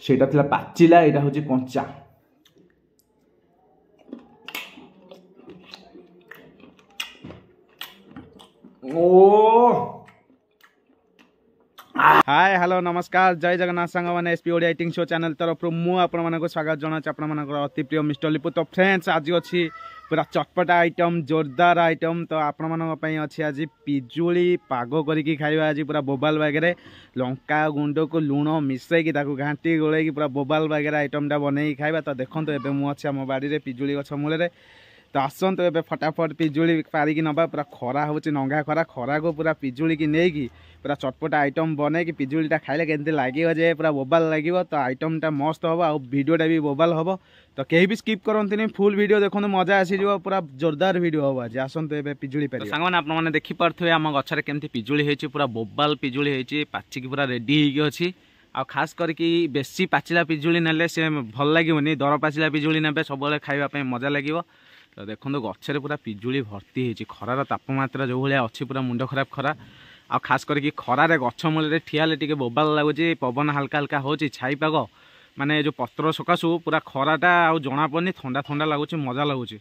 सेटा थिला पाचिला एटा होची कंचा। ओ हाय हेलो नमस्कार जय जगन्नाथ सांग मैंने SP Odia eating show channel तरफ मु आपण स्वागत जनाऊँ आपण अति प्रिय मिस्टर लिपु। तो फ्रेंड्स आज अच्छी पूरा चटपटा आइटम जोरदार आइटम। तो आपण अच्छी आज पिजुली पाग करके खाଇବା आज पूरा बोबाल वगैरह लंका गुंड को लुण मिसैकी घाटी गोलैकी पूरा बोबाल वगैरह आइटमटा बनई खाଇବା। तो देखो एबे मु अच्छी आम बाड़ी पिजुली गछ मूल तो आसतु ए फटाफट पिजुली पारिकी नवा पूरा खरा हो नंगा खरा खरा को पूरा पिजुली की नहीं पूरा चटपटा आइटम बने कि पिजुलीटा खाइले केमती लगे जे पूरा बोबाल लगे। तो आइटमटा मस्त हम आ वीडियोटा भी बोबाल हम। तो कहीं भी स्किप करते फुल वीडियो देखो मजा आसीज पूरा जोरदार वीडियो हम आज आसतु ए पिजुली पारि। सांगने आपने देखिपे आम गचर केमती पिजुली होती पूरा बोबाल पिजुली होती पाचिकी पूरा रेडी होगी। आ खास करके बेसी पाचिला पिजुली नेले से भल लगे दर पाचिला पिजुली ने सब खावाई मजा लगे। तो देखो गचर पूरा पिजुली भर्ती होती खरार तापमात्रा जो भाया अच्छी पूरा मुंड खराब खरा आ खास करके खरारे गछ मूल ठियाले टिके बोबाल लगुच पवन हल्का हल्का हो छाई पाग माने जो पत्र सकाशु पूरा खराटा आ जना पड़नी ठंडा ठंडा लगुच मजा लगुच।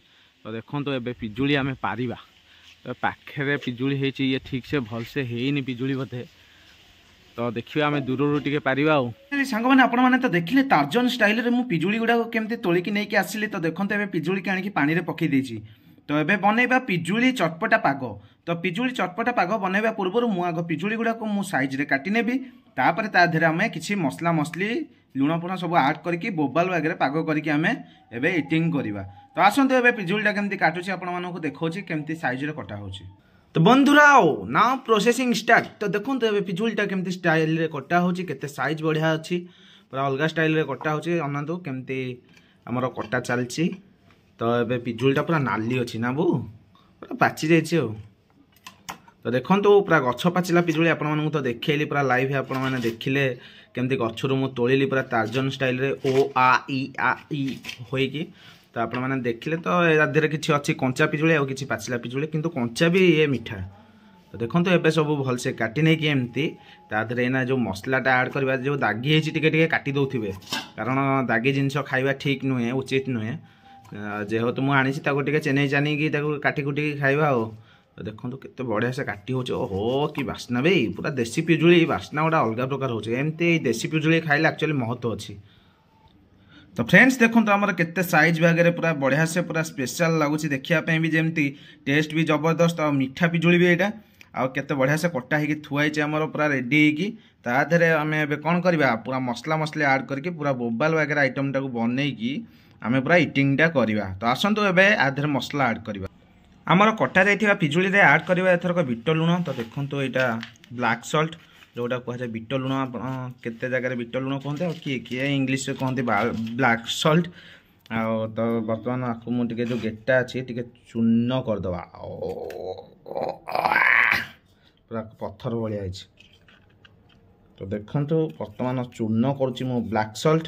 तो देखो ए पिजुली आम पारिबा। तो पाखे पिजुली होती ये ठीक से भलसे हैनी पिजुली बोधे। तो देखिए आम दूर टे पारिबा सांग मैंने आपण मैंने तो देखिले टार्जन स्टाइल रे मु पिजुली गुडा केमती तोलिकी नहीं कि आसिली। तो देखो ए पिजुली के आनिकी पानी रे पकई देछि। तो एबे बनैबा पिजुली चटपटा पाग। तो पिजुली चटपटा पाग बनैबा पूर्व मु आग पिजुली गुडा को मु साइज रे काटी नेबी तापर ता देहरे आमे किछि मसला मसली लुण पुण सब ऐड करके बोबाल वगैरह पाग करके आमे एबे इटिंग करबा। तो आसंतु एबे पिजुलीटा केमती काटुछि आपण मानकु देखौछि केमती साइज रे कटा होछि। तो बंधुरा ना प्रोसेसिंग स्टार्ट। तो देखो तो पिजुलीटा केमती स्टाइल रे कटा होछि केते साइज बढ़िया अछि पूरा अलग स्टाइल रे कटा होछि अनंतु केमती हमर कटा चलछि। तो एबे पिजुलीटा पूरा नाली अछि ना बो पूरा पाचि जाइछि। तो देखो तो पूरा गछ पाचिला पिजुली आपण मानकु तो देखैली पूरा लाइव आपण माने देखिले केमती गछरु मु तोलिली पूरा टार्जन स्टाइल रे ओ आ ई होई कि। तो आपण मैंने देखिले तो यादेर किसी अच्छी कंचा पिजुली आ किसी पाचिला पिजुली किंतु कंचा भी ये मीठा। तो देखो तो एबे सब भलसे काटी नहीं कि एमती तादेर एना जो मसलाटा ऐड करबा जो दागी है टिके काटी दौथिबे कारण दागी जिनस खाइबा ठीक नुहे उचित नुहे जेहेतु मुझे आनी टे चेन्नई चानी कि काटी कुटी खाइबा। तो देखो तो केते बढ़िया से काटी हो ओहो कि बास्ना बे पूरा देसी पिजुली बास्ना गोटा अलग प्रकार होमती देसी पिजुली खाइले एक्चुअली महत्व अच्छी। तो फ्रेंड्स देखो तो आमर केते साइज वगैरह पूरा बढ़िया से पूरा स्पेशल लगुच देखापी भी जमती टेस्ट भी जबरदस्त आ मीठा पिजुली भी यहाँ आ केते बढ़िया से कटा होगी थुआई आमर पूरा रेडी होगी। तादेहरे आम ए कौन करवा पूरा मसला मसली ऐड करके पूरा बोबाल वगैरह आइटमटा को बनईकी आम पूरा इटिंगटा करवा। तो आसतु ए आधे मसला ऐड करवा आमर कटा जाइथिबा पिजुली रे ऐड करवा एथरक बिट लुण। तो देखो तो यहाँ ब्लैक सल्ट जोटा कहुए बिट लुण केते जगह बिट लुण कहते किए किए इंग्लीश कहते ब्लैक सल्ट आ। तो बर्तमान आपको मुझे जो गेटा अच्छी टे चूर्ण करदे पूरा पत्थर भाया। तो देखो बर्तमान चूर्ण करुच्ची मु ब्लैक सल्ट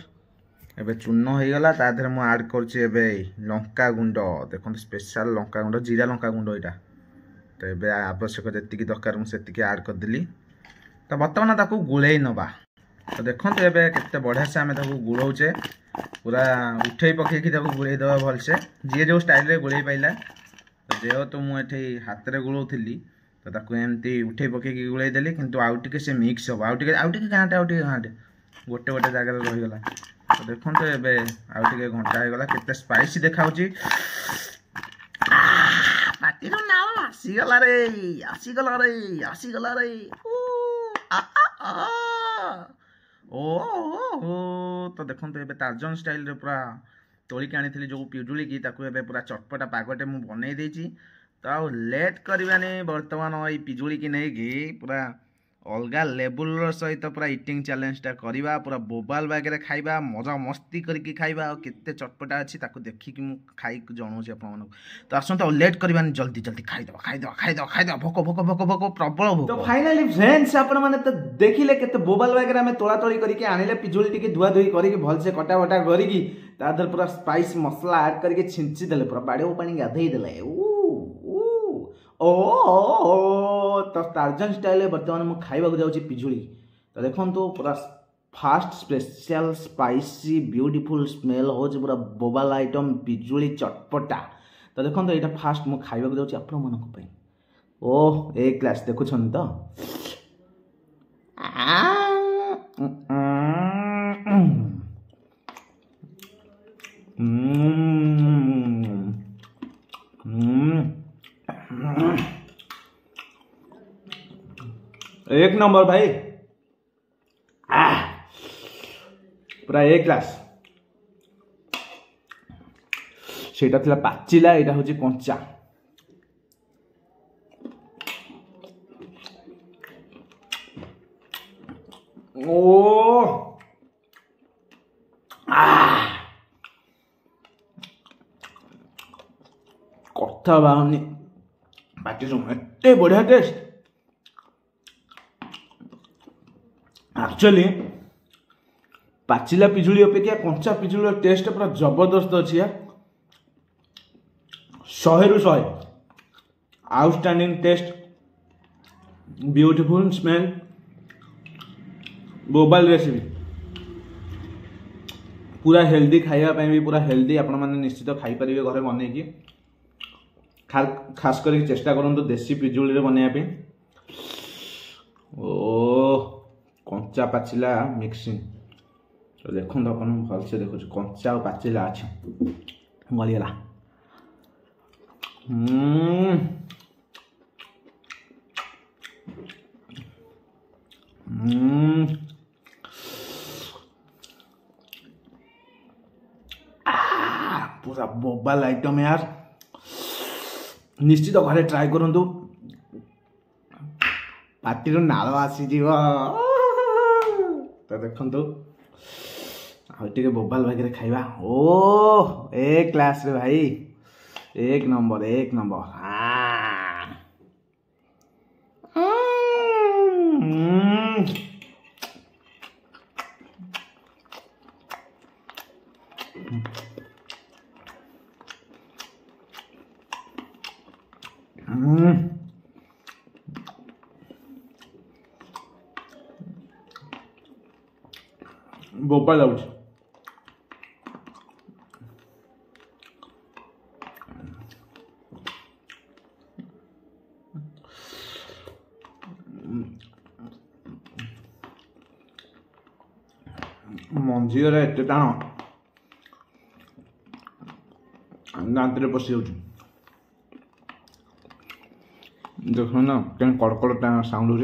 एबे चूर्ण हो गला तादेहरे मु ऐड करुच्ची एबे लंका गुंड देखो स्पेशल लंका गुंड जीरा लंका गुंड यहाँ। तो एबे आवश्यक जी दरकार मुझे ऐड करदेली। तो बर्तमान ताकू गुड़े नवा। तो देखो तो एबे केते बढ़िया से आम गुड़ौचे पूरा उठे पकईकी गुड़े दवा भलसे जी जो स्टाइल रे गुड़े पाइला। तो जेहेतु मुझे हाथ में गुड़ौली तो ताकू एमती उठे पकईकी गुड़े देली किंतु आउ टिके से मिक्स हम आउ टिके घाटे गोटे गोटे जगह रहीगला। तो देखो तो एबे आउ टिके घंटा हो गला केते स्पाइसी देखाउची पाटी रो नाम आसीगला रे आसीगला रे आसीगला रे ओ। तो देखो तो टार्जन स्टाइल रे पूरा तोलिकी आनी जो पिजुली की पूरा चटपटा पागटे मु बनई देछि। तो आ लेट करवानी बर्तमान ये पिजुली की नहीं कि पूरा अलग लेवल सहित पूरा इटिंग चैलेंजटा करवा पूरा बोबाल वगैरह खाइबा मजा मस्ती करके खाइबा केते चटपटा अच्छी देखिकी मु खाई जनाऊँगी आपन। तो आसत लेट करवानी जल्दी जल्दी खाईदवा खाईदवा खाईदवा खाईदवा भोक भोक भोक भोक प्रबल भोक। तो फाइनली फ्रेंड्स आपण माने तो देखिले केते बोबाल वगैरह में तोला तोली करके आनिले पिजुली टिके धुआ धुई करके भलसे कटा वटा करके तादर पूरा स्पाइस मसला ऐड करके छिंची देले पूरा बाड़े पानी गाधई देले ओ तो टार्जन स्टाइल बर्तमान मुझे खाइबा जाऊँगी पिजुली। तो देखो तो पूरा fast special spicy beautiful smell हो पूरा बोबाल आइटम पिजुली चटपटा। तो देखो यहाँ फास्ट मुझे खाइबा जाऊँगी आपण मानी ओ एक ग्लास देखुं तो एक नंबर भाई पूरा एक ग्लास सेटा थिला पाचिला एटा होची कंचा ओ कथा बाहुनी पाटी जो एते बढ़िया टेस्ट एक्चुअली पाचिला पिजुली अपेक्षा कंचा पिजुली टेस्ट पूरा जबरदस्त अच्छी 100 रु 100 outstanding taste beautiful smell mobile recipe पूरा हेल्दी खाइबा भी पूरा हेल्दी आपण मैंने निश्चित खाई पारे घरे बनई खास कर चेष्टा करूँ देसी पिजुली बनवाई ओ कंचा पाचिला मिक्सिंग तो देखो अपन भलसे देखो कंचा और पाचिला अच्छे गलीगला पूरा बोबाल आइटम यार निश्चित घरे ट्राई करूँ पार्टी नाल आसीज तो देखो आगे बोबाल भागे खाइबा ओ एक क्लास रे भाई एक नंबर बोबाल आउट मंझीर एत टाण दांत पशि जाऊँ देख ना क्या कड़कड़ टाण साउंड हो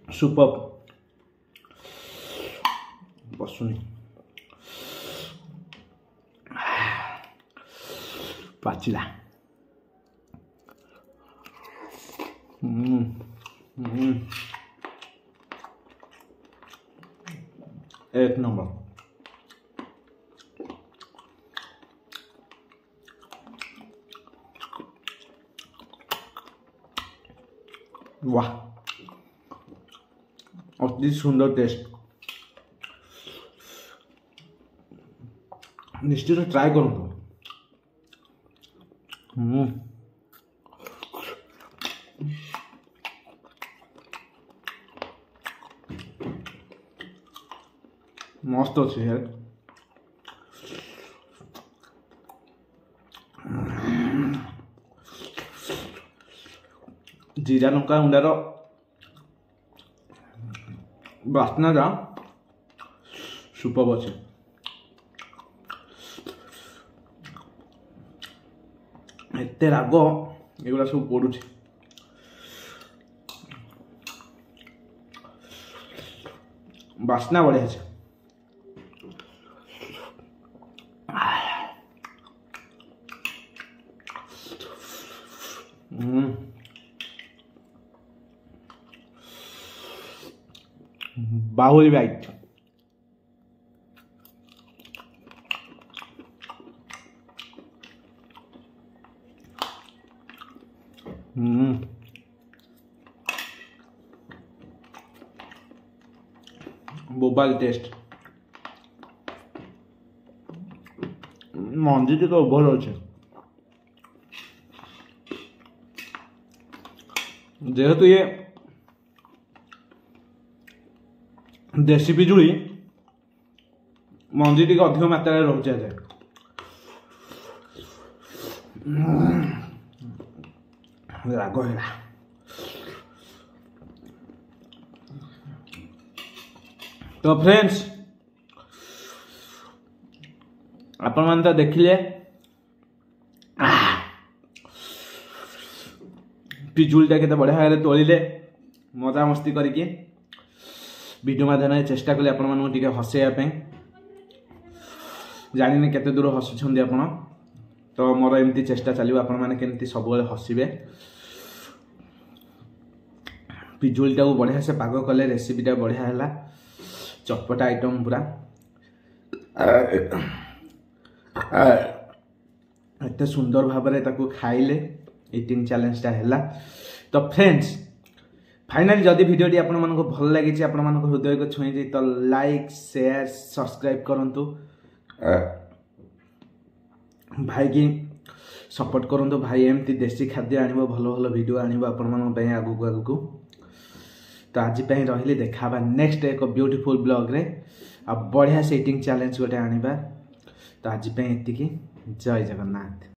सुपर बसुनी पाचिला एक नंबर वाह अति सुंदर टेस्ट निश्चित ट्राई करूँ मस्त अच्छे यार जीरा लंका गुंडार बास्ना जा सुपर अच्छे एते राग एगुला सब पड़ुଛି बास्ना बढ़िया है बाहुली बाइट बोबाल टेस्ट मंजी टी ओभर अच्छे जेहेतु ये देसी पिजुड़ी मंजी टी अधिक मात्रा रोचे राग है तो फ्रेंड्स आपण मान तो देखिले पिजुलटा केते बढ़िया भाव तोलिले मजा मस्ती करके वीडियो माध्यम चेष्टा कले आपण मानू टिके हसेया जानी केते दूर हसुछंदी आपण तो मोर एमती चेष्टा चलिबो आपण माने केमती सब बेले हसिबे पिजुलटा को बढ़िया से पाग कले रेसिपीटा बढ़िया हैला चटपटा आइटम पूरा एते सुंदर भाव में खाइले ईटिंग चैलेंज टा हैला तो फ्रेंड्स फाइनली जदि वीडियोटी आपण मानको भल लागिछि आपण मानको हृदय को छुई जे तो लाइक शेयर सब्सक्राइब करंतु भाई की सपोर्ट करंतु भाई एमती देसी खाद्य आनिबो भलो भलो वीडियो आनिबो आपण मानको पय आगु आगु तो आज पे रही देखा नेक्स्ट एक ब्यूटीफुल ब्लॉग रे आ बढ़िया से ईटिंग चैलेंज गोटे आनिबा तो आज पे एतिकी जय जगन्नाथ।